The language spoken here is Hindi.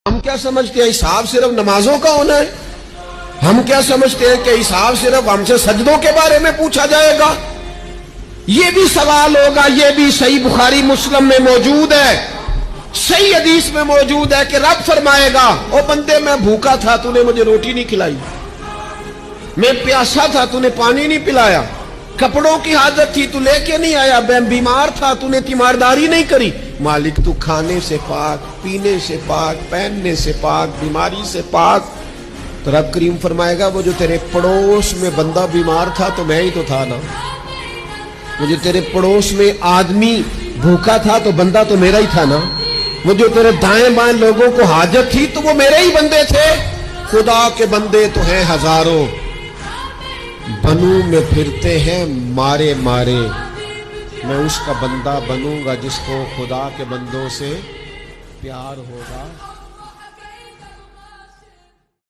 हम क्या समझते हैं हिसाब सिर्फ नमाजों का होना है। हम क्या समझते हैं कि हिसाब सिर्फ हमसे सजदों के बारे में पूछा जाएगा। ये भी सवाल होगा। ये भी सही बुखारी मुस्लिम में मौजूद है, सही हदीस में मौजूद है कि रब फरमाएगा, ओ बंदे मैं भूखा था तूने मुझे रोटी नहीं खिलाई, मैं प्यासा था तूने पानी नहीं पिलाया, कपड़ों की हाजत थी तू लेके नहीं आया, मैं बीमार था तूने तीमारदारी नहीं करी। मालिक तू खाने से पाक, पीने से पाक, पहनने से पाक, बीमारी से पाक। तो रब करीम फरमाएगा वो जो तेरे पड़ोस में बंदा बीमार था तो मैं ही तो था ना, वो जो तेरे पड़ोस में आदमी भूखा था तो बंदा तो मेरा ही था ना, वो जो तेरे दाएं बाएं लोगों को हाजत थी तो वो मेरे ही बंदे थे। खुदा के बंदे तो हैं हजारों, बनू में फिरते हैं मारे मारे। मैं उसका बंदा बनूंगा जिसको खुदा के बंदों से प्यार होगा।